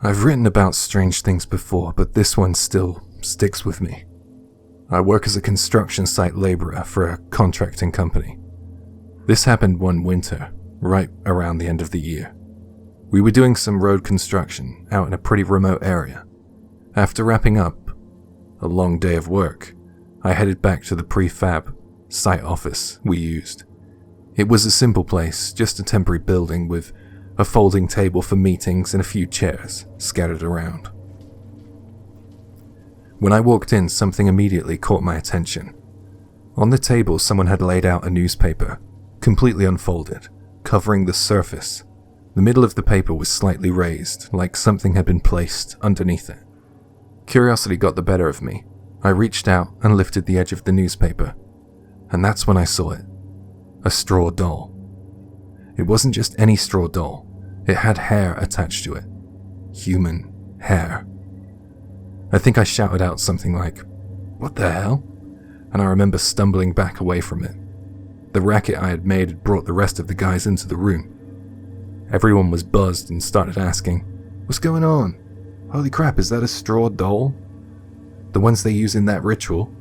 I've written about strange things before, but this one still sticks with me. I work as a construction site laborer for a contracting company. This happened one winter, right around the end of the year. We were doing some road construction out in a pretty remote area. After wrapping up a long day of work, I headed back to the prefab site office we used. It was a simple place, just a temporary building with a folding table for meetings and a few chairs scattered around. When I walked in, something immediately caught my attention. On the table, someone had laid out a newspaper, completely unfolded, covering the surface. The middle of the paper was slightly raised, like something had been placed underneath it. Curiosity got the better of me. I reached out and lifted the edge of the newspaper, and that's when I saw it. A straw doll. It wasn't just any straw doll. It had hair attached to it. Human hair. I think I shouted out something like, "What the hell?" And I remember stumbling back away from it. The racket I had made had brought the rest of the guys into the room. Everyone was buzzed and started asking, "What's going on? Holy crap, is that a straw doll? The ones they use in that ritual?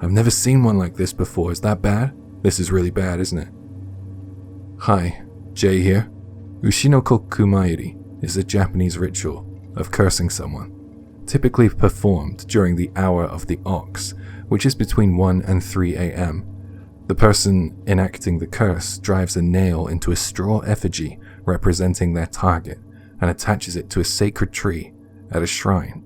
I've never seen one like this before. Is that bad? This is really bad, isn't it?" "Hi, Jay here. Ushinoko Kumairi is a Japanese ritual of cursing someone, typically performed during the hour of the ox, which is between 1 and 3 a.m. The person enacting the curse drives a nail into a straw effigy representing their target and attaches it to a sacred tree at a shrine.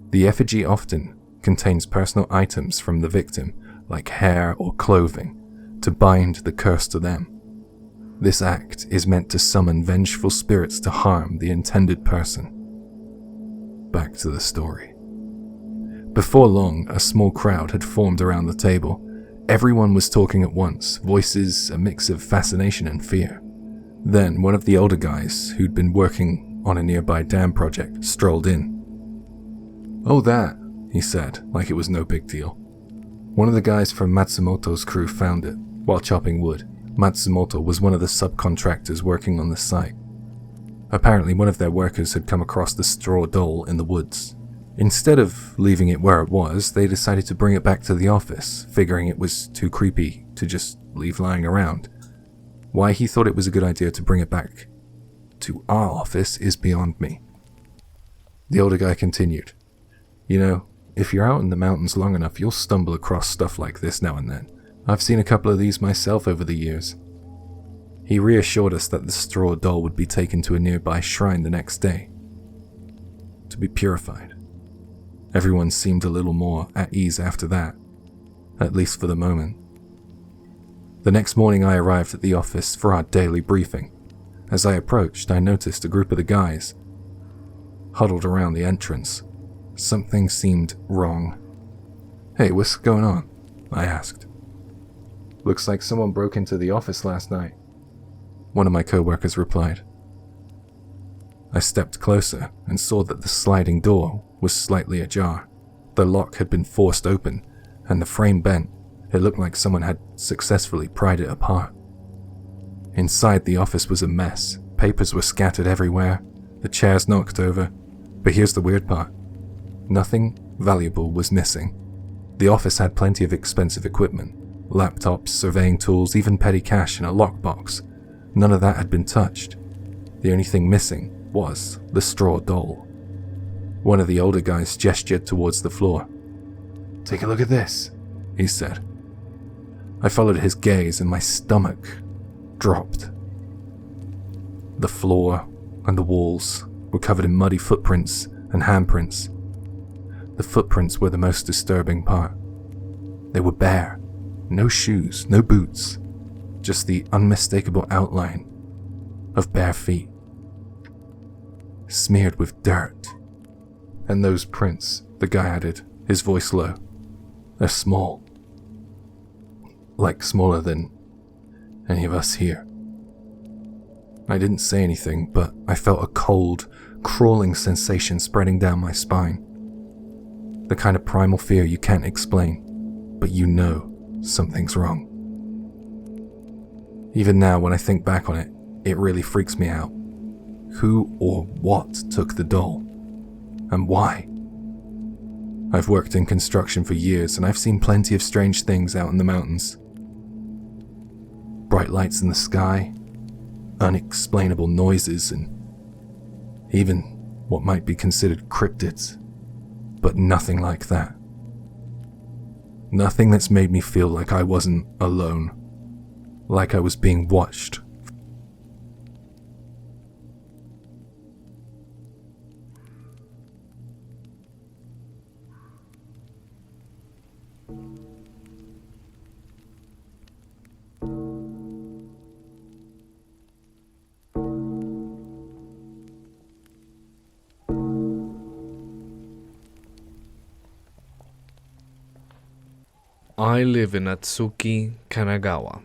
The effigy often contains personal items from the victim, like hair or clothing, to bind the curse to them. This act is meant to summon vengeful spirits to harm the intended person." Back to the story. Before long, a small crowd had formed around the table. Everyone was talking at once, voices a mix of fascination and fear. Then one of the older guys, who'd been working on a nearby dam project, strolled in. "Oh, that," he said, like it was no big deal. One of the guys from Matsumoto's crew found it while chopping wood. Matsumoto was one of the subcontractors working on the site. Apparently, one of their workers had come across the straw doll in the woods. Instead of leaving it where it was, they decided to bring it back to the office, figuring it was too creepy to just leave lying around. Why he thought it was a good idea to bring it back to our office is beyond me. The older guy continued, "You know, if you're out in the mountains long enough, you'll stumble across stuff like this now and then. I've seen a couple of these myself over the years." He reassured us that the straw doll would be taken to a nearby shrine the next day to be purified. Everyone seemed a little more at ease after that, at least for the moment. The next morning I arrived at the office for our daily briefing. As I approached, I noticed a group of the guys huddled around the entrance. Something seemed wrong. "Hey, what's going on?" I asked. "Looks like someone broke into the office last night," one of my co-workers replied. I stepped closer and saw that the sliding door was slightly ajar. The lock had been forced open, and the frame bent. It looked like someone had successfully pried it apart. Inside the office was a mess. Papers were scattered everywhere, the chairs knocked over. But here's the weird part. Nothing valuable was missing. The office had plenty of expensive equipment, laptops, surveying tools, even petty cash in a lockbox. None of that had been touched. The only thing missing was the straw doll. One of the older guys gestured towards the floor. "Take a look at this," he said. I followed his gaze and my stomach dropped. The floor and the walls were covered in muddy footprints and handprints. The footprints were the most disturbing part. They were bare. No shoes, no boots, just the unmistakable outline of bare feet, smeared with dirt. "And those prints," the guy added, his voice low, "they're small. Like smaller than any of us here." I didn't say anything, but I felt a cold, crawling sensation spreading down my spine. The kind of primal fear you can't explain, but you know something's wrong. Even now, when I think back on it, it really freaks me out. Who or what took the doll? And why? I've worked in construction for years and I've seen plenty of strange things out in the mountains. Bright lights in the sky, unexplainable noises, and even what might be considered cryptids. But nothing like that. Nothing that's made me feel like I wasn't alone, like I was being watched. I live in Atsuki, Kanagawa,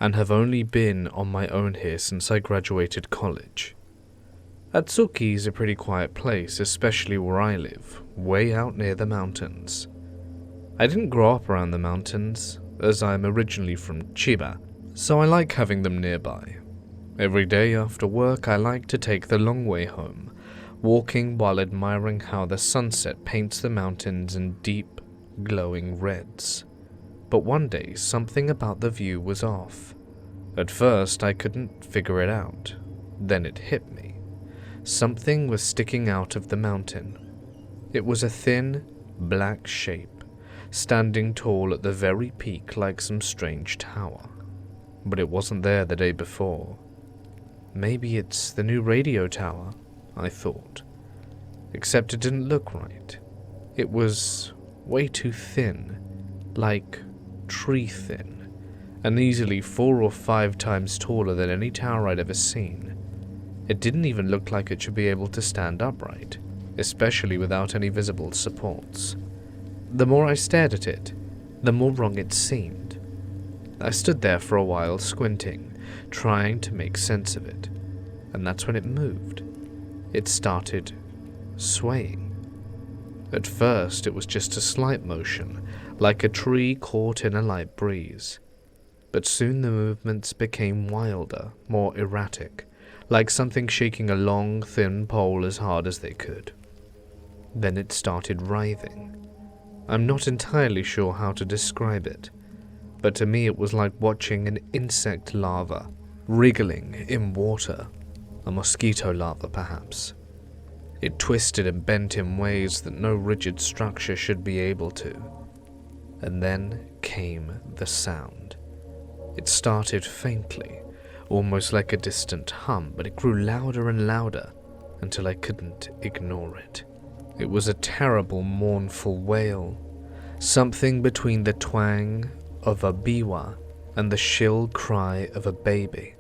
and have only been on my own here since I graduated college. Atsuki is a pretty quiet place, especially where I live, way out near the mountains. I didn't grow up around the mountains, as I'm originally from Chiba, so I like having them nearby. Every day after work I like to take the long way home, walking while admiring how the sunset paints the mountains in deep, glowing reds. But one day something about the view was off. At first I couldn't figure it out. Then it hit me. Something was sticking out of the mountain. It was a thin, black shape, standing tall at the very peak like some strange tower. But it wasn't there the day before. Maybe it's the new radio tower, I thought. Except it didn't look right. It was way too thin, like tree thin, and easily 4 or 5 times taller than any tower I'd ever seen. It didn't even look like it should be able to stand upright, especially without any visible supports. The more I stared at it, the more wrong it seemed. I stood there for a while squinting, trying to make sense of it, and that's when it moved. It started swaying. At first, it was just a slight motion, like a tree caught in a light breeze. But soon the movements became wilder, more erratic, like something shaking a long, thin pole as hard as they could. Then it started writhing. I'm not entirely sure how to describe it, but to me it was like watching an insect larva wriggling in water, a mosquito larva perhaps. It twisted and bent in ways that no rigid structure should be able to. And then came the sound. It started faintly, almost like a distant hum, but it grew louder and louder until I couldn't ignore it. It was a terrible, mournful wail, something between the twang of a biwa and the shrill cry of a baby.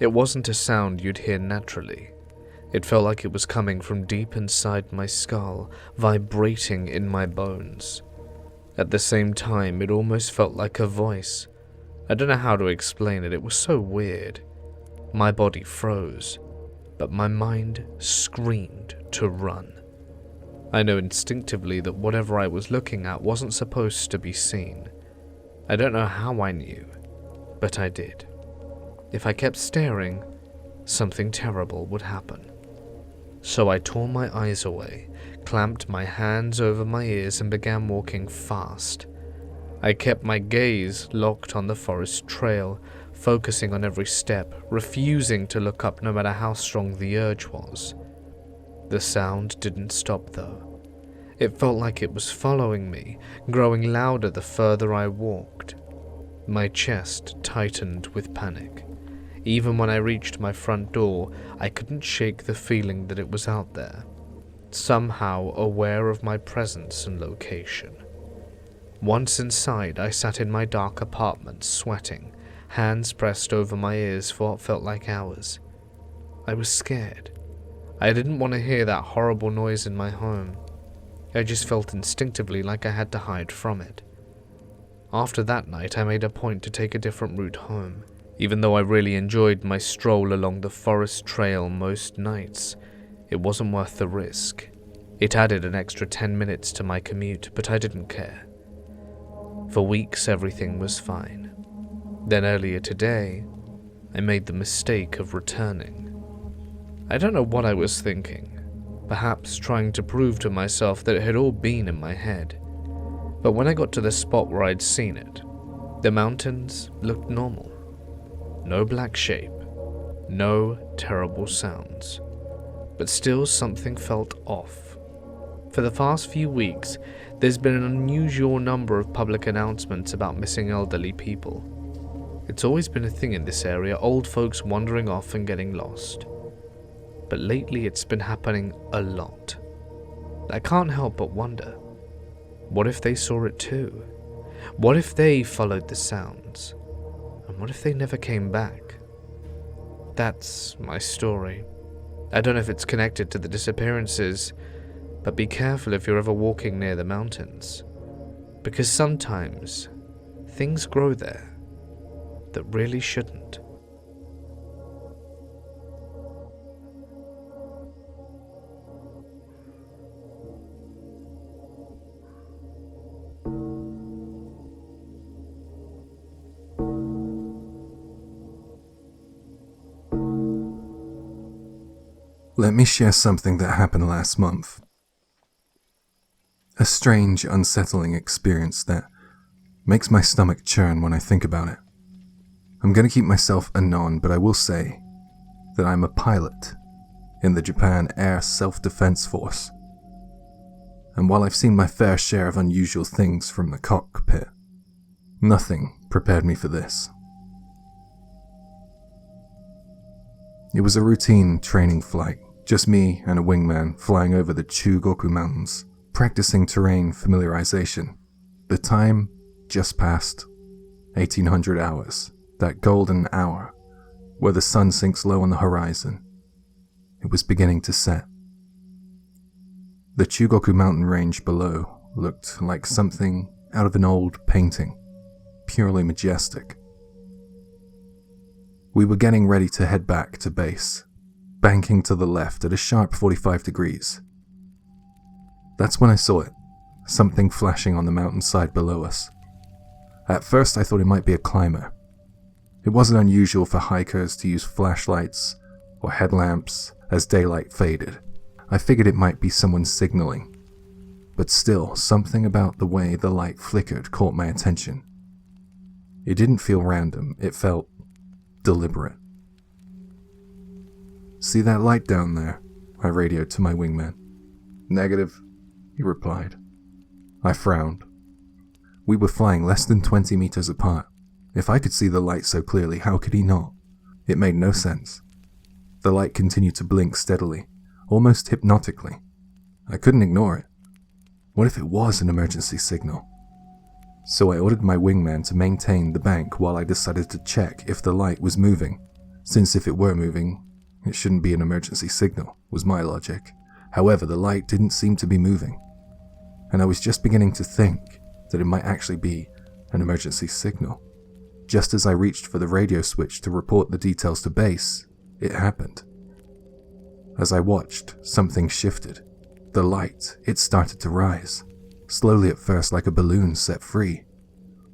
It wasn't a sound you'd hear naturally. It felt like it was coming from deep inside my skull, vibrating in my bones. At the same time, it almost felt like a voice. I don't know how to explain it, it was so weird. My body froze, but my mind screamed to run. I know instinctively that whatever I was looking at wasn't supposed to be seen. I don't know how I knew, but I did. If I kept staring, something terrible would happen. So I tore my eyes away, clamped my hands over my ears and began walking fast. I kept my gaze locked on the forest trail, focusing on every step, refusing to look up no matter how strong the urge was. The sound didn't stop though. It felt like it was following me, growing louder the further I walked. My chest tightened with panic. Even when I reached my front door, I couldn't shake the feeling that it was out there, somehow aware of my presence and location. Once inside, I sat in my dark apartment, sweating, hands pressed over my ears for what felt like hours. I was scared. I didn't want to hear that horrible noise in my home. I just felt instinctively like I had to hide from it. After that night, I made a point to take a different route home. Even though I really enjoyed my stroll along the forest trail most nights, it wasn't worth the risk. It added an extra 10 minutes to my commute, but I didn't care. For weeks, everything was fine. Then earlier today, I made the mistake of returning. I don't know what I was thinking, perhaps trying to prove to myself that it had all been in my head. But when I got to the spot where I'd seen it, the mountains looked normal. No black shape, no terrible sounds. But still something felt off. For the past few weeks, there's been an unusual number of public announcements about missing elderly people. It's always been a thing in this area, old folks wandering off and getting lost. But lately it's been happening a lot. I can't help but wonder, what if they saw it too? What if they followed the sounds? And what if they never came back? That's my story. I don't know if it's connected to the disappearances, but be careful if you're ever walking near the mountains, because sometimes things grow there that really shouldn't. Let me share something that happened last month. A strange, unsettling experience that makes my stomach churn when I think about it. I'm going to keep myself anon, but I will say that I'm a pilot in the Japan Air Self-Defense Force. And while I've seen my fair share of unusual things from the cockpit, nothing prepared me for this. It was a routine training flight, just me and a wingman flying over the Chugoku Mountains, practicing terrain familiarization. The time just passed 1800 hours, that golden hour where the sun sinks low on the horizon. It was beginning to set. The Chugoku mountain range below looked like something out of an old painting, purely majestic. We were getting ready to head back to base, banking to the left at a sharp 45 degrees. That's when I saw it, something flashing on the mountainside below us. At first I thought it might be a climber. It wasn't unusual for hikers to use flashlights or headlamps as daylight faded. I figured it might be someone signaling. But still, something about the way the light flickered caught my attention. It didn't feel random, it felt deliberate. "See that light down there?" I radioed to my wingman. "Negative," he replied. I frowned. We were flying less than 20 meters apart. If I could see the light so clearly, how could he not? It made no sense. The light continued to blink steadily, almost hypnotically. I couldn't ignore it. What if it was an emergency signal? So I ordered my wingman to maintain the bank while I decided to check if the light was moving, since if it were moving, it shouldn't be an emergency signal, was my logic. However, the light didn't seem to be moving, and I was just beginning to think that it might actually be an emergency signal. Just as I reached for the radio switch to report the details to base, it happened. As I watched, something shifted. The light, it started to rise, slowly at first like a balloon set free.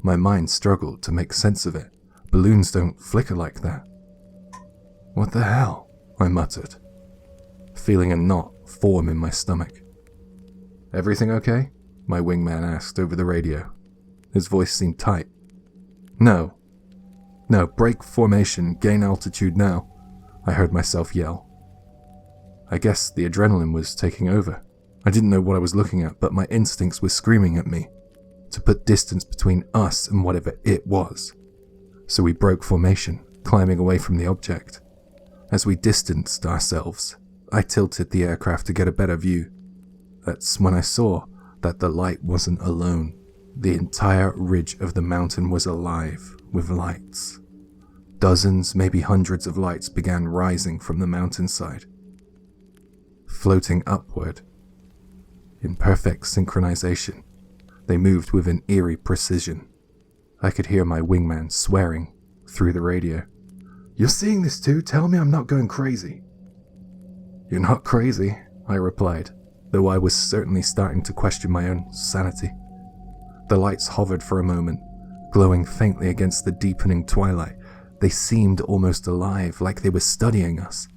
My mind struggled to make sense of it. Balloons don't flicker like that. "What the hell?" I muttered, feeling a knot form in my stomach. "Everything okay?" my wingman asked over the radio. His voice seemed tight. No, break formation, gain altitude now," I heard myself yell. I guess the adrenaline was taking over. I didn't know what I was looking at, but my instincts were screaming at me to put distance between us and whatever it was. So we broke formation, climbing away from the object. As we distanced ourselves, I tilted the aircraft to get a better view. That's when I saw that the light wasn't alone. The entire ridge of the mountain was alive with lights. Dozens, maybe hundreds of lights began rising from the mountainside, floating upward. In perfect synchronization, they moved with an eerie precision. I could hear my wingman swearing through the radio. "You're seeing this too? Tell me I'm not going crazy." "You're not crazy," I replied, though I was certainly starting to question my own sanity. The lights hovered for a moment, glowing faintly against the deepening twilight. They seemed almost alive, like they were studying us.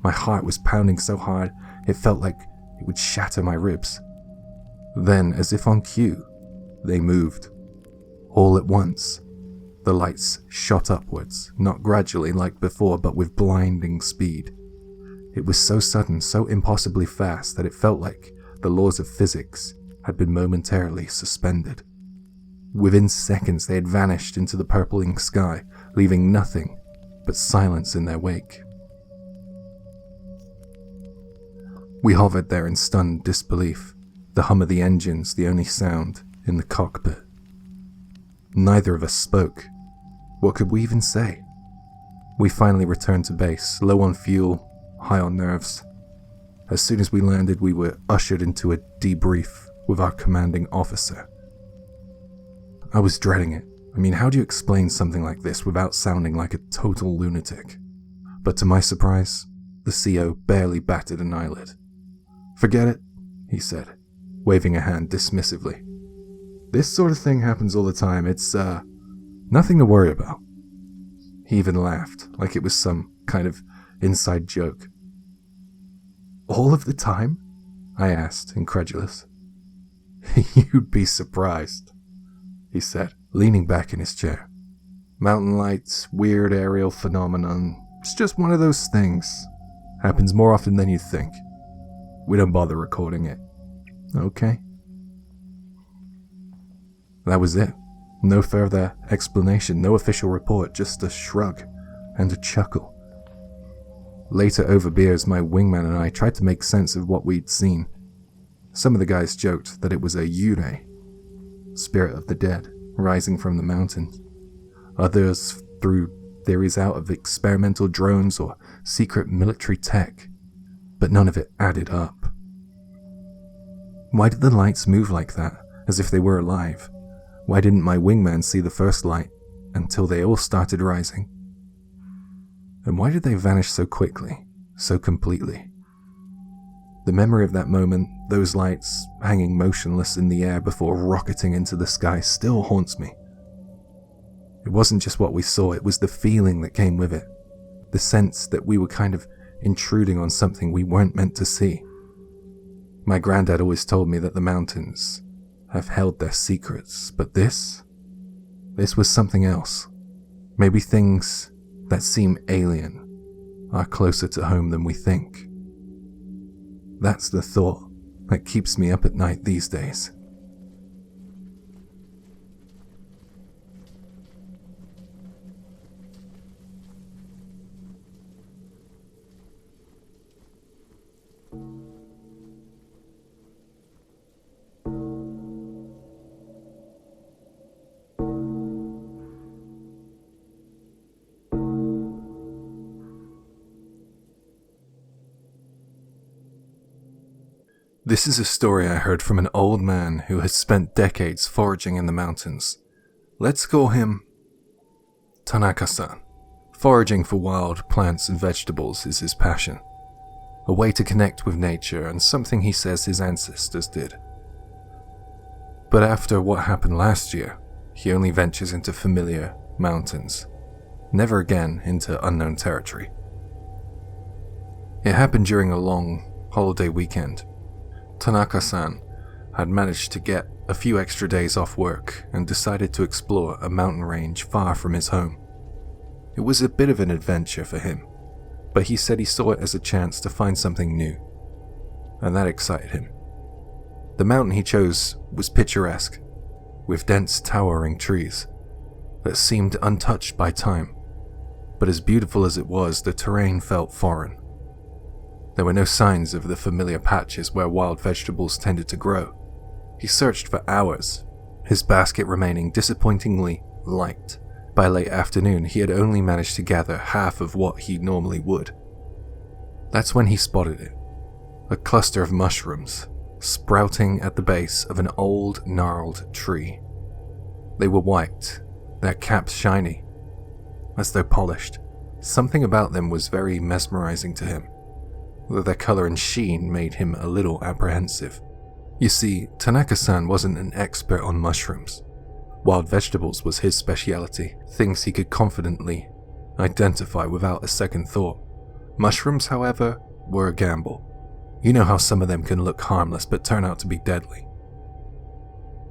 My heart was pounding so hard it felt like it would shatter my ribs. Then, as if on cue, they moved. All at once, the lights shot upwards, not gradually like before, but with blinding speed. It was so sudden, so impossibly fast, that it felt like the laws of physics had been momentarily suspended. Within seconds, they had vanished into the purpling sky, leaving nothing but silence in their wake. We hovered there in stunned disbelief, the hum of the engines the only sound in the cockpit. Neither of us spoke. What could we even say? We finally returned to base, low on fuel, high on nerves. As soon as we landed, we were ushered into a debrief with our commanding officer. I was dreading it. I mean, how do you explain something like this without sounding like a total lunatic? But to my surprise, the CO barely batted an eyelid. "Forget it," he said, waving a hand dismissively. "This sort of thing happens all the time. It's, nothing to worry about." He even laughed, like it was some kind of inside joke. "All of the time?" I asked, incredulous. "You'd be surprised," he said, leaning back in his chair. "Mountain lights, weird aerial phenomenon. It's just one of those things. Happens more often than you think. We don't bother recording it. Okay?" That was it. No further explanation, no official report, just a shrug and a chuckle. Later over beers, my wingman and I tried to make sense of what we'd seen. Some of the guys joked that it was a yurei, spirit of the dead, rising from the mountains. Others threw theories out of experimental drones or secret military tech, but none of it added up. Why did the lights move like that, as if they were alive? Why didn't my wingman see the first light until they all started rising? And why did they vanish so quickly, so completely? The memory of that moment, those lights hanging motionless in the air before rocketing into the sky, still haunts me. It wasn't just what we saw, it was the feeling that came with it. The sense that we were kind of intruding on something we weren't meant to see. My granddad always told me that the mountains have held their secrets, but this was something else. Maybe things that seem alien are closer to home than we think. That's the thought that keeps me up at night these days. This is a story I heard from an old man who has spent decades foraging in the mountains. Let's call him Tanaka-san. Foraging for wild plants and vegetables is his passion. A way to connect with nature, and something he says his ancestors did. But after what happened last year, he only ventures into familiar mountains, never again into unknown territory. It happened during a long holiday weekend. Tanaka-san had managed to get a few extra days off work and decided to explore a mountain range far from his home. It was a bit of an adventure for him, but he said he saw it as a chance to find something new, and that excited him. The mountain he chose was picturesque, with dense towering trees that seemed untouched by time, but as beautiful as it was, the terrain felt foreign. There were no signs of the familiar patches where wild vegetables tended to grow. He searched for hours, his basket remaining disappointingly light. By late afternoon, he had only managed to gather half of what he normally would. That's when he spotted it. A cluster of mushrooms, sprouting at the base of an old, gnarled tree. They were white, their caps shiny, as though polished. Something about them was very mesmerizing to him, though their color and sheen made him a little apprehensive. You see, Tanaka-san wasn't an expert on mushrooms. Wild vegetables was his speciality, things he could confidently identify without a second thought. Mushrooms, however, were a gamble. You know how some of them can look harmless but turn out to be deadly.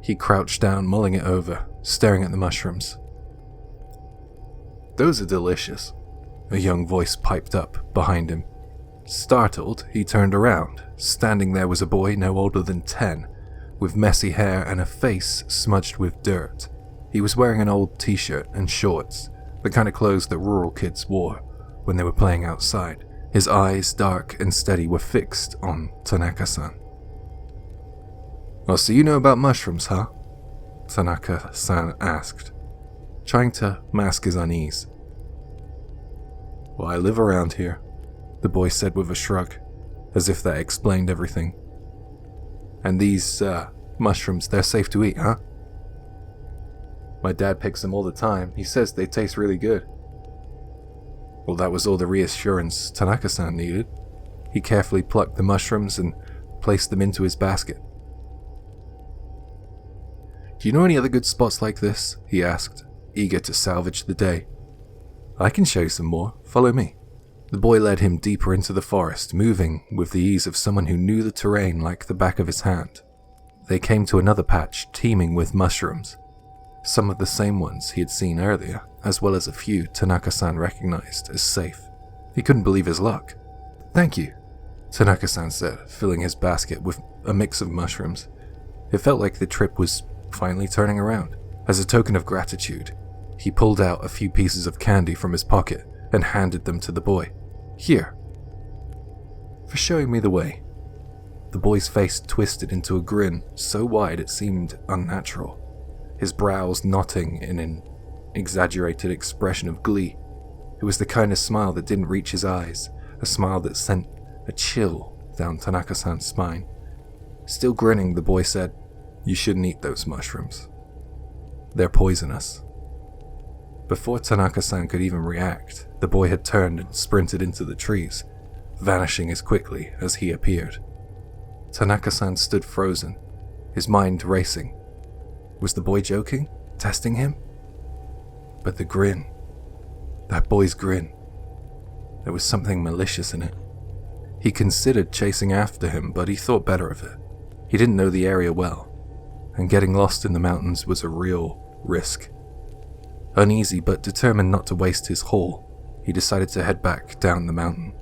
He crouched down, mulling it over, staring at the mushrooms. "Those are delicious," a young voice piped up behind him. Startled, he turned around. Standing there was a boy no older than 10, with messy hair and a face smudged with dirt. He was wearing an old t-shirt and shorts, the kind of clothes that rural kids wore when they were playing outside. His eyes, dark and steady, were fixed on Tanaka-san. "Oh, so you know about mushrooms, huh?" Tanaka-san asked, trying to mask his unease. "Well, I live around here," the boy said with a shrug, as if that explained everything. "And these, mushrooms, they're safe to eat, huh?" "My dad picks them all the time. He says they taste really good." Well, that was all the reassurance Tanaka-san needed. He carefully plucked the mushrooms and placed them into his basket. "Do you know any other good spots like this?" he asked, eager to salvage the day. "I can show you some more. Follow me." The boy led him deeper into the forest, moving with the ease of someone who knew the terrain like the back of his hand. They came to another patch teeming with mushrooms, some of the same ones he had seen earlier, as well as a few Tanaka-san recognized as safe. He couldn't believe his luck. "Thank you," Tanaka-san said, filling his basket with a mix of mushrooms. It felt like the trip was finally turning around. As a token of gratitude, he pulled out a few pieces of candy from his pocket and handed them to the boy. "Here, for showing me the way." The boy's face twisted into a grin so wide it seemed unnatural, his brows knotting in an exaggerated expression of glee. It was the kind of smile that didn't reach his eyes, a smile that sent a chill down Tanaka-san's spine. Still grinning, the boy said, "You shouldn't eat those mushrooms. They're poisonous." Before Tanaka-san could even react, the boy had turned and sprinted into the trees, vanishing as quickly as he appeared. Tanaka-san stood frozen, his mind racing. Was the boy joking? Testing him? But the grin, that boy's grin, there was something malicious in it. He considered chasing after him, but he thought better of it. He didn't know the area well, and getting lost in the mountains was a real risk. Uneasy but determined not to waste his haul, he decided to head back down the mountain.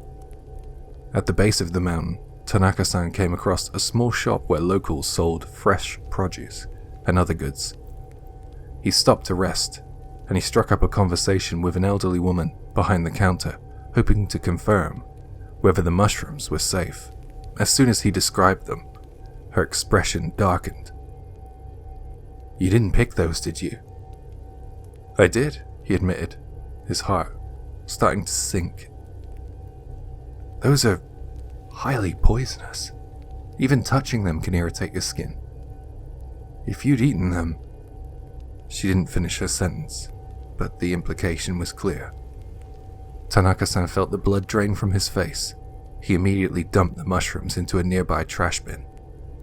At the base of the mountain, Tanaka-san came across a small shop where locals sold fresh produce and other goods. He stopped to rest, and he struck up a conversation with an elderly woman behind the counter, hoping to confirm whether the mushrooms were safe. As soon as he described them, her expression darkened. "You didn't pick those, did you?" "I did," he admitted, his heart starting to sink. "Those are highly poisonous. Even touching them can irritate your skin. If you'd eaten them..." She didn't finish her sentence, but the implication was clear. Tanaka-san felt the blood drain from his face. He immediately dumped the mushrooms into a nearby trash bin.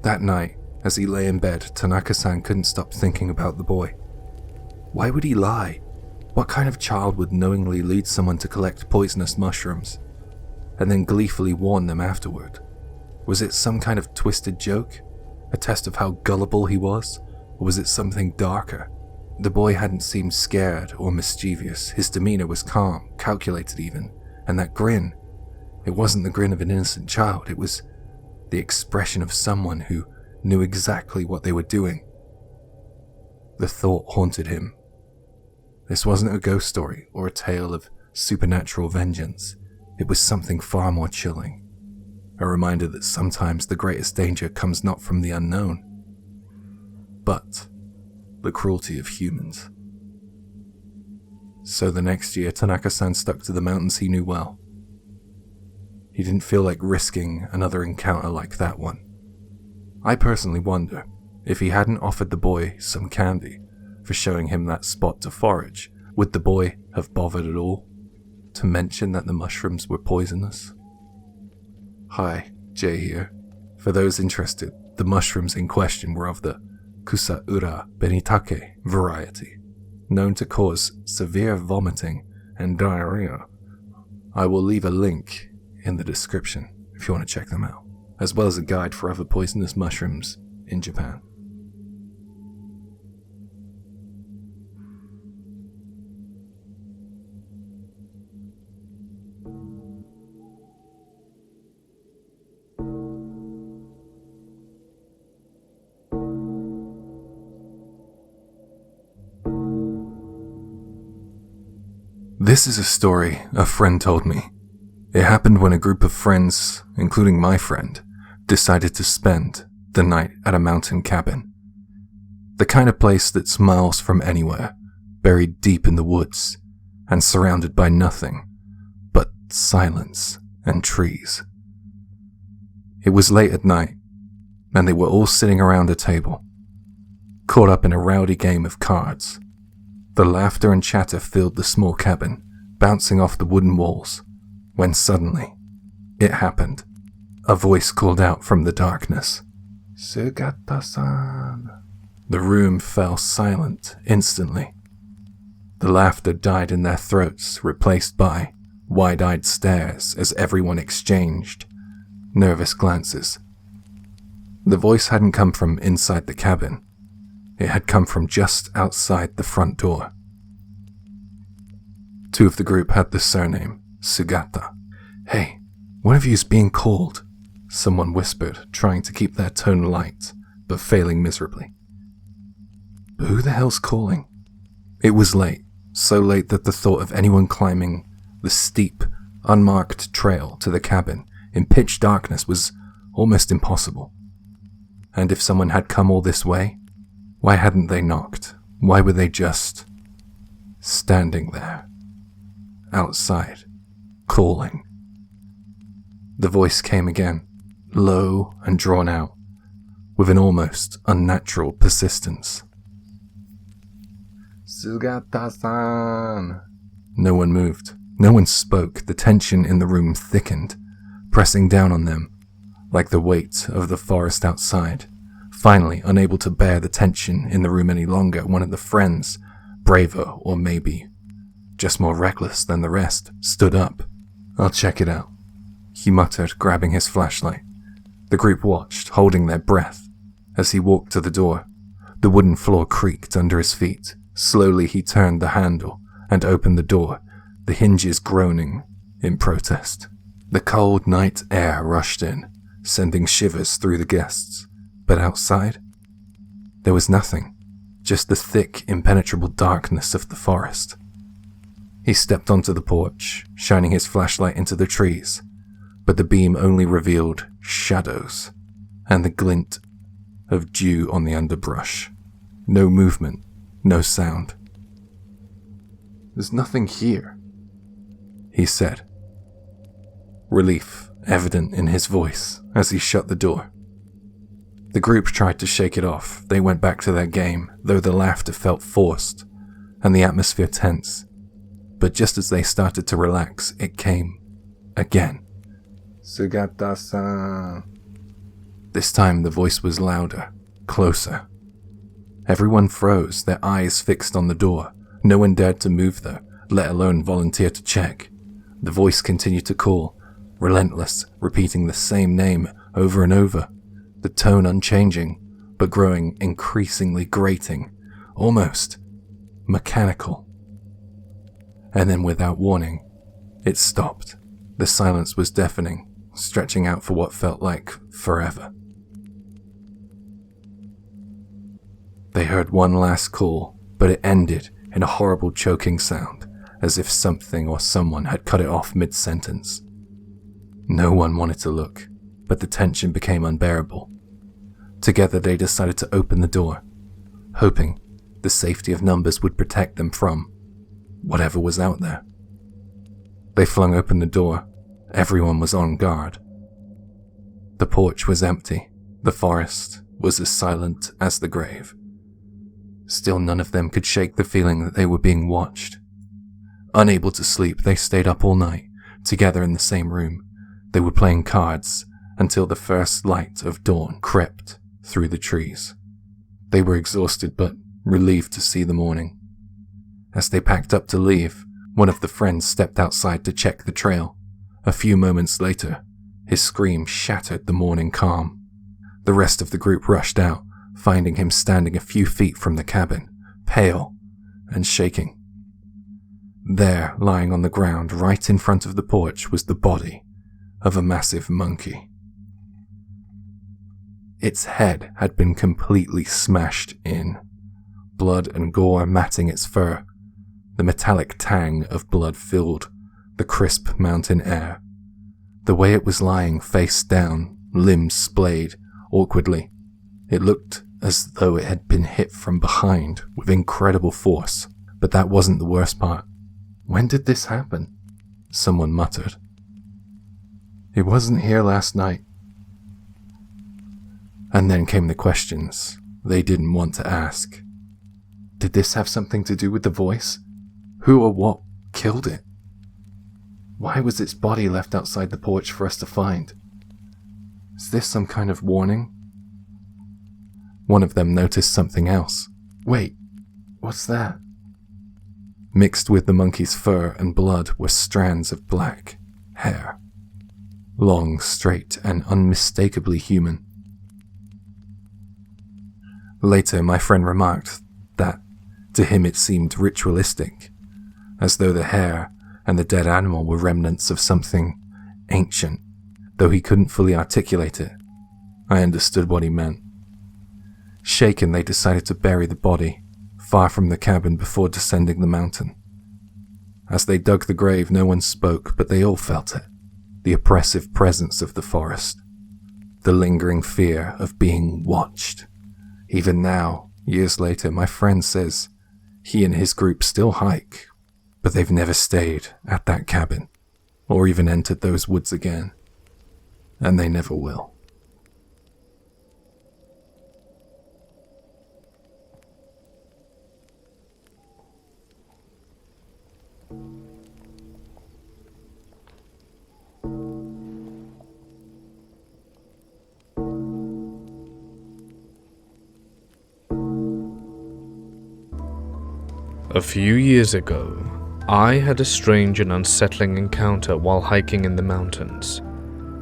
That night, as he lay in bed, Tanaka-san couldn't stop thinking about the boy. Why would he lie? What kind of child would knowingly lead someone to collect poisonous mushrooms, and then gleefully warn them afterward? Was it some kind of twisted joke? A test of how gullible he was? Or was it something darker? The boy hadn't seemed scared or mischievous. His demeanor was calm, calculated even, and that grin, it wasn't the grin of an innocent child, it was the expression of someone who knew exactly what they were doing. The thought haunted him. This wasn't a ghost story or a tale of supernatural vengeance. It was something far more chilling. A reminder that sometimes the greatest danger comes not from the unknown, but the cruelty of humans. So the next year, Tanaka-san stuck to the mountains he knew well. He didn't feel like risking another encounter like that one. I personally wonder if he hadn't offered the boy some candy for showing him that spot to forage, would the boy have bothered at all to mention that the mushrooms were poisonous? Hi, Jay here. For those interested, the mushrooms in question were of the Kusaura benitake variety, known to cause severe vomiting and diarrhea. I will leave a link in the description if you want to check them out, as well as a guide for other poisonous mushrooms in Japan. This is a story a friend told me. It happened when a group of friends, including my friend, decided to spend the night at a mountain cabin. The kind of place that's miles from anywhere, buried deep in the woods, and surrounded by nothing but silence and trees. It was late at night, and they were all sitting around a table, caught up in a rowdy game of cards. The laughter and chatter filled the small cabin, bouncing off the wooden walls, when suddenly, it happened. A voice called out from the darkness, "Sugata-san." The room fell silent instantly. The laughter died in their throats, replaced by wide-eyed stares as everyone exchanged nervous glances. The voice hadn't come from inside the cabin. It had come from just outside the front door. Two of the group had the surname Sugata. "Hey, one of you is being called," someone whispered, trying to keep their tone light, but failing miserably. But who the hell's calling? It was late, so late that the thought of anyone climbing the steep, unmarked trail to the cabin in pitch darkness was almost impossible. And if someone had come all this way, why hadn't they knocked? Why were they just standing there, outside, calling? The voice came again, low and drawn out, with an almost unnatural persistence. "Sugata-san." No one moved. No one spoke. The tension in the room thickened, pressing down on them like the weight of the forest outside. Finally, unable to bear the tension in the room any longer, one of the friends, braver or maybe just more reckless than the rest, stood up. "I'll check it out," he muttered, grabbing his flashlight. The group watched, holding their breath, as he walked to the door. The wooden floor creaked under his feet. Slowly he turned the handle and opened the door, the hinges groaning in protest. The cold night air rushed in, sending shivers through the guests. But outside, there was nothing, just the thick, impenetrable darkness of the forest. He stepped onto the porch, shining his flashlight into the trees, but the beam only revealed shadows and the glint of dew on the underbrush. No movement, no sound. "There's nothing here," he said, relief evident in his voice as he shut the door. The group tried to shake it off. They went back to their game, though the laughter felt forced and the atmosphere tense. But just as they started to relax, it came again. "Sugata-san." This time the voice was louder, closer. Everyone froze, their eyes fixed on the door. No one dared to move though, let alone volunteer to check. The voice continued to call, relentless, repeating the same name over and over. The tone unchanging, but growing increasingly grating, almost mechanical. And then without warning, it stopped. The silence was deafening, stretching out for what felt like forever. They heard one last call, but it ended in a horrible choking sound, as if something or someone had cut it off mid-sentence. No one wanted to look, but the tension became unbearable. Together they decided to open the door, hoping the safety of numbers would protect them from whatever was out there. They flung open the door. Everyone was on guard. The porch was empty. The forest was as silent as the grave. Still, none of them could shake the feeling that they were being watched. Unable to sleep, they stayed up all night, together in the same room. They were playing cards until the first light of dawn crept through the trees. They were exhausted but relieved to see the morning. As they packed up to leave, One of the friends stepped outside to check the trail. A few moments later, his scream shattered the morning calm. The rest of the group rushed out, finding him standing a few feet from the cabin, pale and shaking. There, lying on the ground right in front of the porch, was the body of a massive monkey. Its head had been completely smashed in, blood and gore matting its fur. The metallic tang of blood filled the crisp mountain air. The way it was lying face down, limbs splayed awkwardly, it looked as though it had been hit from behind with incredible force. But that wasn't the worst part. "When did this happen?" someone muttered. "It wasn't here last night." And then came the questions they didn't want to ask. Did this have something to do with the voice? Who or what killed it? Why was its body left outside the porch for us to find? Is this some kind of warning? One of them noticed something else. Wait, what's that? Mixed with the monkey's fur and blood were strands of black hair. Long, straight, and unmistakably human. Later, my friend remarked that to him it seemed ritualistic, as though the hair and the dead animal were remnants of something ancient. Though he couldn't fully articulate it, I understood what he meant. Shaken, they decided to bury the body far from the cabin before descending the mountain. As they dug the grave, no one spoke, but they all felt it. The oppressive presence of the forest. The lingering fear of being watched. Even now, years later, my friend says he and his group still hike, but they've never stayed at that cabin, or even entered those woods again. And they never will. A few years ago, I had a strange and unsettling encounter while hiking in the mountains.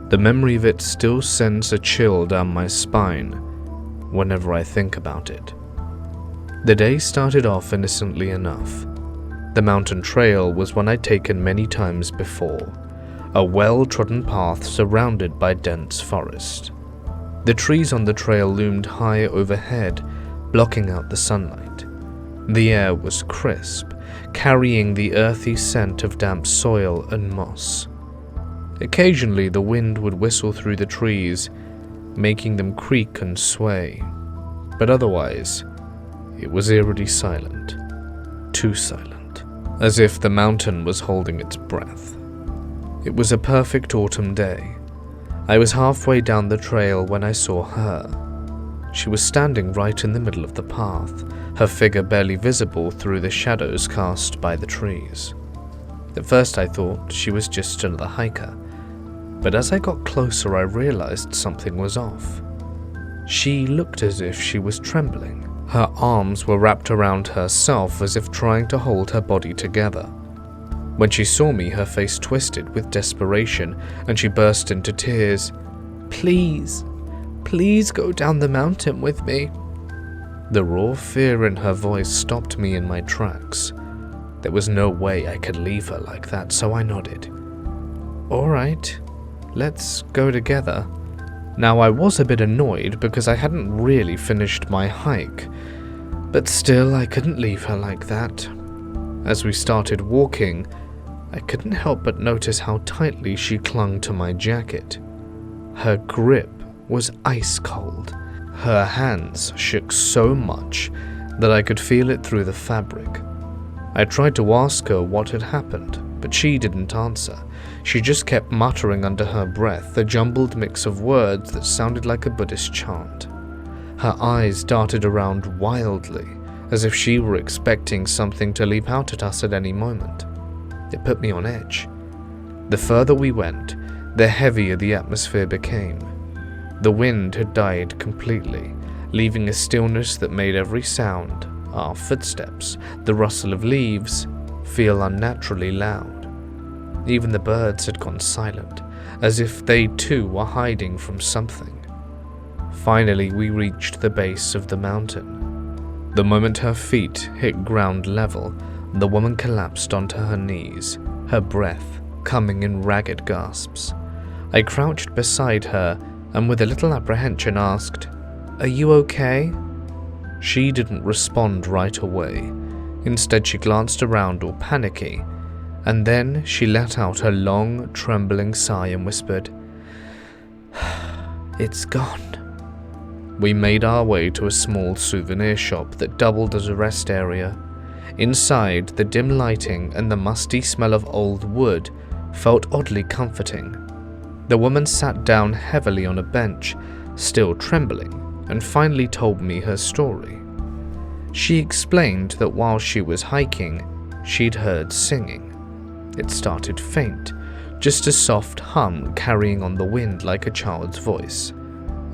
The memory of it still sends a chill down my spine whenever I think about it. The day started off innocently enough. The mountain trail was one I'd taken many times before, a well-trodden path surrounded by dense forest. The trees on the trail loomed high overhead, blocking out the sunlight. The air was crisp, carrying the earthy scent of damp soil and moss. Occasionally, the wind would whistle through the trees, making them creak and sway. But otherwise, it was eerily silent. Too silent. As if the mountain was holding its breath. It was a perfect autumn day. I was halfway down the trail when I saw her. She was standing right in the middle of the path, her figure barely visible through the shadows cast by the trees. At first I thought she was just another hiker, but as I got closer I realized something was off. She looked as if she was trembling. Her arms were wrapped around herself as if trying to hold her body together. When she saw me, her face twisted with desperation and she burst into tears. "Please, please go down the mountain with me." The raw fear in her voice stopped me in my tracks. There was no way I could leave her like that, so I nodded. "All right, let's go together." Now I was a bit annoyed because I hadn't really finished my hike, but still I couldn't leave her like that. As we started walking, I couldn't help but notice how tightly she clung to my jacket. Her grip was ice cold. Her hands shook so much that I could feel it through the fabric. I tried to ask her what had happened, but she didn't answer. She just kept muttering under her breath, a jumbled mix of words that sounded like a Buddhist chant. Her eyes darted around wildly, as if she were expecting something to leap out at us at any moment. It put me on edge. The further we went, the heavier the atmosphere became. The wind had died completely, leaving a stillness that made every sound, our footsteps, the rustle of leaves, feel unnaturally loud. Even the birds had gone silent, as if they too were hiding from something. Finally, we reached the base of the mountain. The moment her feet hit ground level, the woman collapsed onto her knees, her breath coming in ragged gasps. I crouched beside her and with a little apprehension asked, "Are you okay?" She didn't respond right away. Instead, she glanced around all panicky, and then she let out a long, trembling sigh and whispered, "It's gone." We made our way to a small souvenir shop that doubled as a rest area. Inside, the dim lighting and the musty smell of old wood felt oddly comforting. The woman sat down heavily on a bench, still trembling, and finally told me her story. She explained that while she was hiking, she'd heard singing. It started faint, just a soft hum carrying on the wind like a child's voice.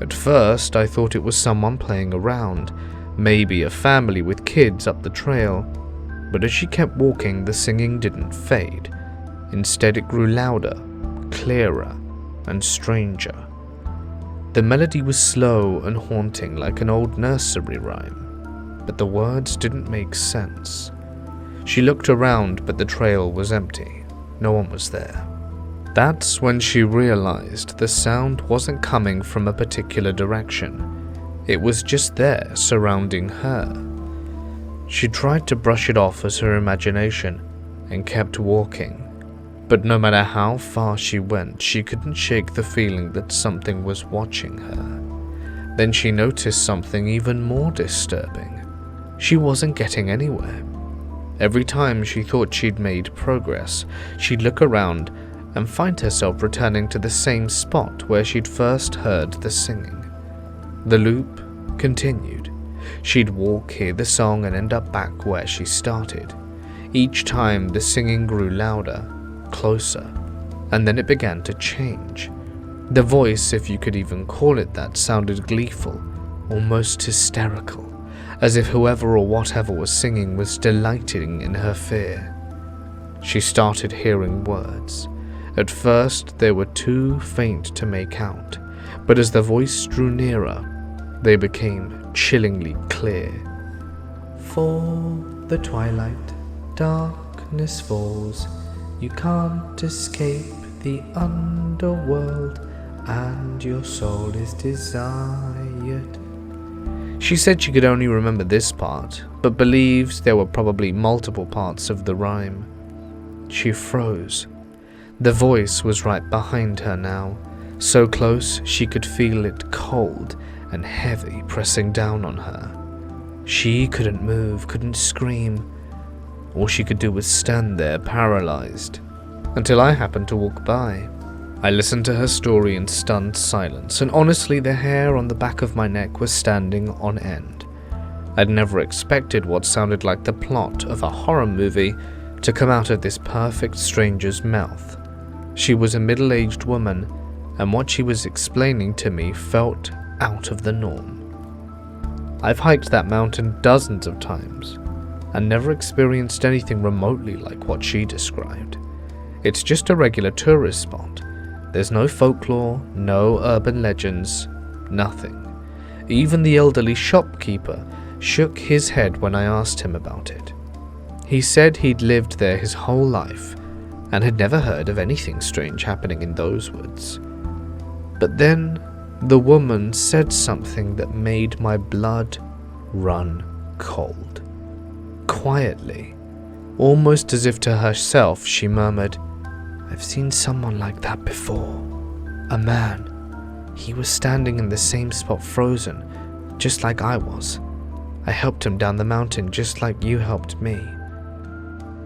At first, I thought it was someone playing around, maybe a family with kids up the trail. But as she kept walking, the singing didn't fade. Instead, it grew louder, clearer, and stranger. The melody was slow and haunting like an old nursery rhyme, but the words didn't make sense. She looked around, but the trail was empty. No one was there. That's when she realized the sound wasn't coming from a particular direction. It was just there, surrounding her. She tried to brush it off as her imagination and kept walking. But no matter how far she went, she couldn't shake the feeling that something was watching her. Then she noticed something even more disturbing. She wasn't getting anywhere. Every time she thought she'd made progress, she'd look around and find herself returning to the same spot where she'd first heard the singing. The loop continued. She'd walk, hear the song, and end up back where she started. Each time the singing grew louder, closer, and then it began to change. The voice, if you could even call it that, sounded gleeful, almost hysterical, as if whoever or whatever was singing was delighting in her fear. She started hearing words. At first, they were too faint to make out, but as the voice drew nearer, they became chillingly clear. For the twilight, darkness falls. You can't escape the underworld, and your soul is desired. She said she could only remember this part, but believed there were probably multiple parts of the rhyme. She froze. The voice was right behind her now, so close she could feel it cold and heavy pressing down on her. She couldn't move, couldn't scream. All she could do was stand there, paralyzed, until I happened to walk by. I listened to her story in stunned silence, and honestly, the hair on the back of my neck was standing on end. I'd never expected what sounded like the plot of a horror movie to come out of this perfect stranger's mouth. She was a middle-aged woman, and what she was explaining to me felt out of the norm. I've hiked that mountain dozens of times, and never experienced anything remotely like what she described. It's just a regular tourist spot. There's no folklore, no urban legends, nothing. Even the elderly shopkeeper shook his head when I asked him about it. He said he'd lived there his whole life and had never heard of anything strange happening in those woods. But then the woman said something that made my blood run cold. Quietly, almost as if to herself, she murmured, "I've seen someone like that before. A man. He was standing in the same spot frozen, just like I was. I helped him down the mountain just like you helped me."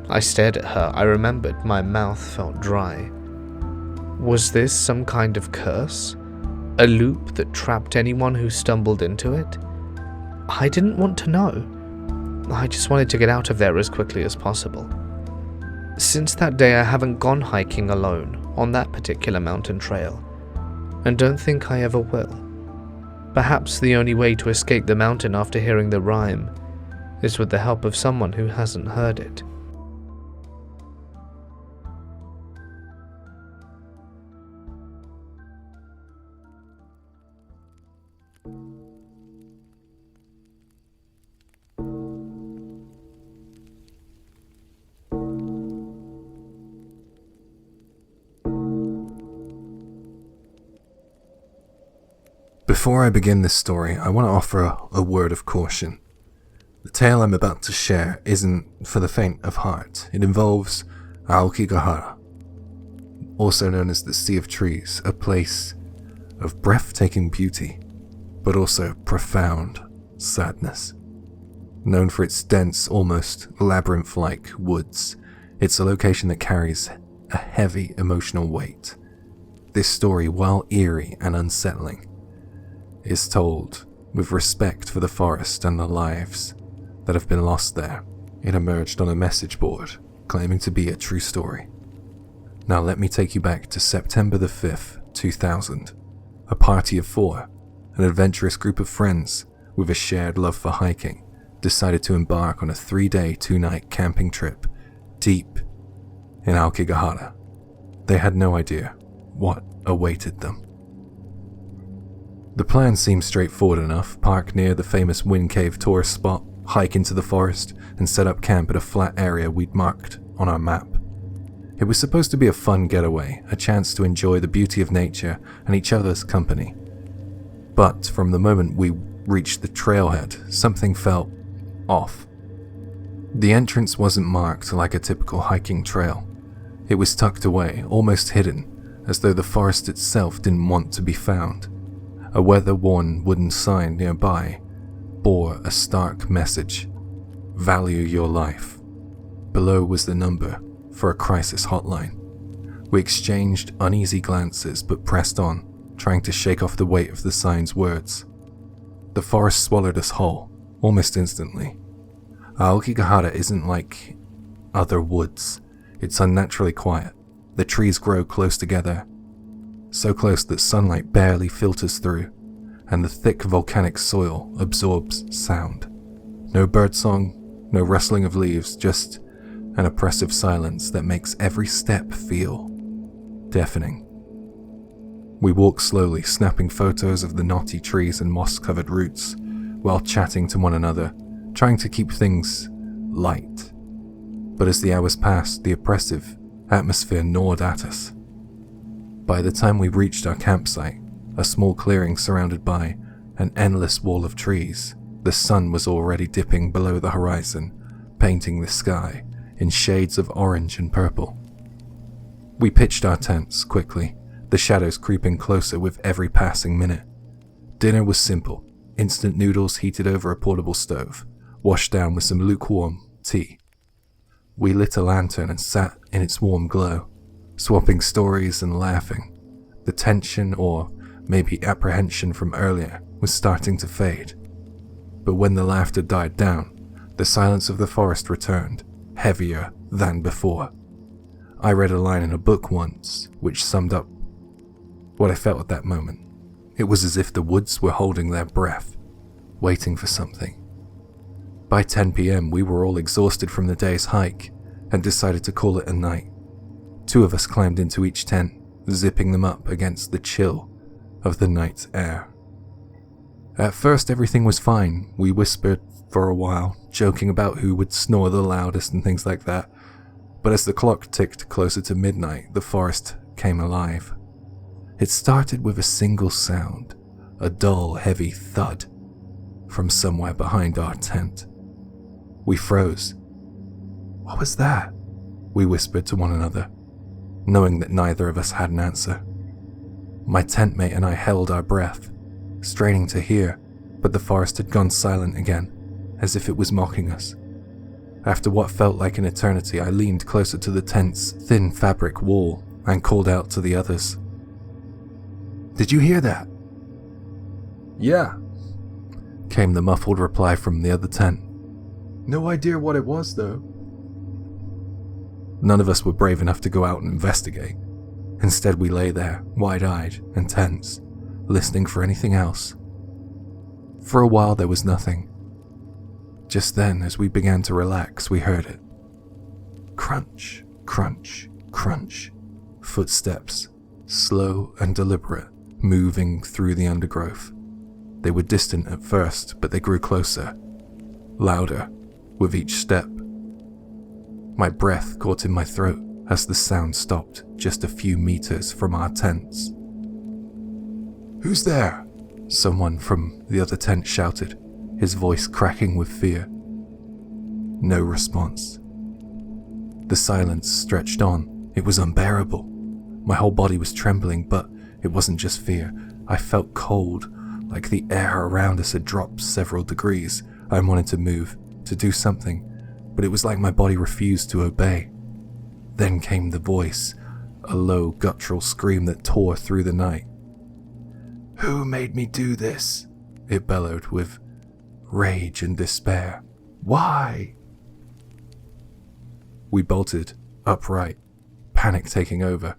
I stared at her. I remembered my mouth felt dry. Was this some kind of curse? A loop that trapped anyone who stumbled into it? I didn't want to know. I just wanted to get out of there as quickly as possible. Since that day, I haven't gone hiking alone on that particular mountain trail, and don't think I ever will. Perhaps the only way to escape the mountain after hearing the rhyme is with the help of someone who hasn't heard it. Before I begin this story, I want to offer a word of caution. The tale I'm about to share isn't for the faint of heart. It involves Aokigahara, also known as the Sea of Trees, a place of breathtaking beauty, but also profound sadness. Known for its dense, almost labyrinth-like woods, it's a location that carries a heavy emotional weight. This story, while eerie and unsettling, is told with respect for the forest and the lives that have been lost there. It emerged on a message board, claiming to be a true story. Now let me take you back to September the 5th, 2000. A party of 4, an adventurous group of friends with a shared love for hiking, decided to embark on a 3-day, 2-night camping trip deep in Aokigahara. They had no idea what awaited them. The plan seemed straightforward enough: park near the famous Wind Cave tourist spot, hike into the forest, and set up camp at a flat area we'd marked on our map. It was supposed to be a fun getaway, a chance to enjoy the beauty of nature and each other's company. But from the moment we reached the trailhead, something felt off. The entrance wasn't marked like a typical hiking trail. It was tucked away, almost hidden, as though the forest itself didn't want to be found. A weather-worn wooden sign nearby bore a stark message: "Value your life." Below was the number for a crisis hotline. We exchanged uneasy glances but pressed on, trying to shake off the weight of the sign's words. The forest swallowed us whole, almost instantly. Aokigahara isn't like other woods. It's unnaturally quiet. The trees grow close together, so close that sunlight barely filters through, and the thick volcanic soil absorbs sound. No birdsong, no rustling of leaves, just an oppressive silence that makes every step feel deafening. We walk slowly, snapping photos of the knotty trees and moss-covered roots, while chatting to one another, trying to keep things light. But as the hours passed, the oppressive atmosphere gnawed at us. By the time we reached our campsite, a small clearing surrounded by an endless wall of trees, the sun was already dipping below the horizon, painting the sky in shades of orange and purple. We pitched our tents quickly, the shadows creeping closer with every passing minute. Dinner was simple: instant noodles heated over a portable stove, washed down with some lukewarm tea. We lit a lantern and sat in its warm glow, swapping stories and laughing. The tension, or maybe apprehension from earlier, was starting to fade. But when the laughter died down, the silence of the forest returned, heavier than before. I read a line in a book once which summed up what I felt at that moment. It was as if the woods were holding their breath, waiting for something. By 10 p.m. we were all exhausted from the day's hike and decided to call it a night. 2 of us climbed into each tent, zipping them up against the chill of the night air. At first everything was fine. We whispered for a while, joking about who would snore the loudest and things like that. But as the clock ticked closer to midnight, the forest came alive. It started with a single sound, a dull, heavy thud from somewhere behind our tent. We froze. "What was that?" we whispered to one another, knowing that neither of us had an answer. My tent mate and I held our breath, straining to hear, but the forest had gone silent again, as if it was mocking us. After what felt like an eternity, I leaned closer to the tent's thin fabric wall and called out to the others. "Did you hear that?" "Yeah," came the muffled reply from the other tent. "No idea what it was, though." None of us were brave enough to go out and investigate. Instead, we lay there, wide-eyed and tense, listening for anything else. For a while, there was nothing. Just then, as we began to relax, we heard it. Crunch, crunch, crunch. Footsteps, slow and deliberate, moving through the undergrowth. They were distant at first, but they grew closer, louder, with each step. My breath caught in my throat as the sound stopped just a few meters from our tents. "Who's there?" someone from the other tent shouted, his voice cracking with fear. No response. The silence stretched on. It was unbearable. My whole body was trembling, but it wasn't just fear. I felt cold, like the air around us had dropped several degrees. I wanted to move, to do something, but it was like my body refused to obey. Then came the voice, a low, guttural scream that tore through the night. "Who made me do this?" it bellowed with rage and despair. "Why?" We bolted, upright, panic taking over.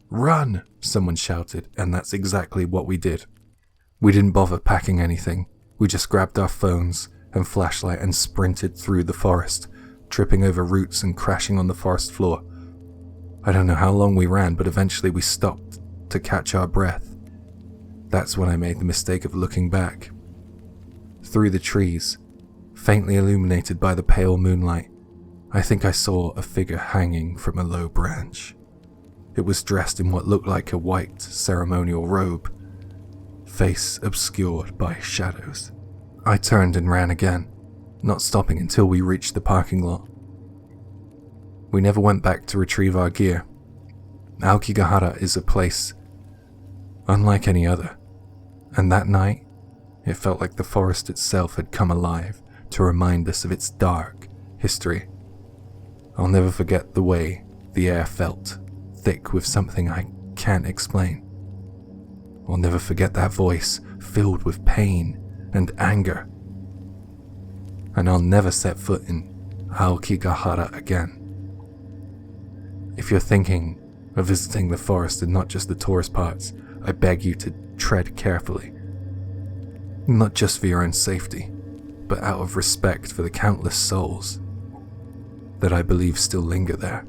"Run!" someone shouted, and that's exactly what we did. We didn't bother packing anything. We just grabbed our phones and flashlight and sprinted through the forest, tripping over roots and crashing on the forest floor. I don't know how long we ran, but eventually we stopped to catch our breath. That's when I made the mistake of looking back. Through the trees, faintly illuminated by the pale moonlight, I think I saw a figure hanging from a low branch. It was dressed in what looked like a white ceremonial robe, face obscured by shadows. I turned and ran again, not stopping until we reached the parking lot. We never went back to retrieve our gear. Aokigahara is a place unlike any other, and that night, it felt like the forest itself had come alive to remind us of its dark history. I'll never forget the way the air felt, thick with something I can't explain. I'll never forget that voice, filled with pain and anger. And I'll never set foot in Aokigahara again. If you're thinking of visiting the forest and not just the tourist parts, I beg you to tread carefully. Not just for your own safety, but out of respect for the countless souls that I believe still linger there.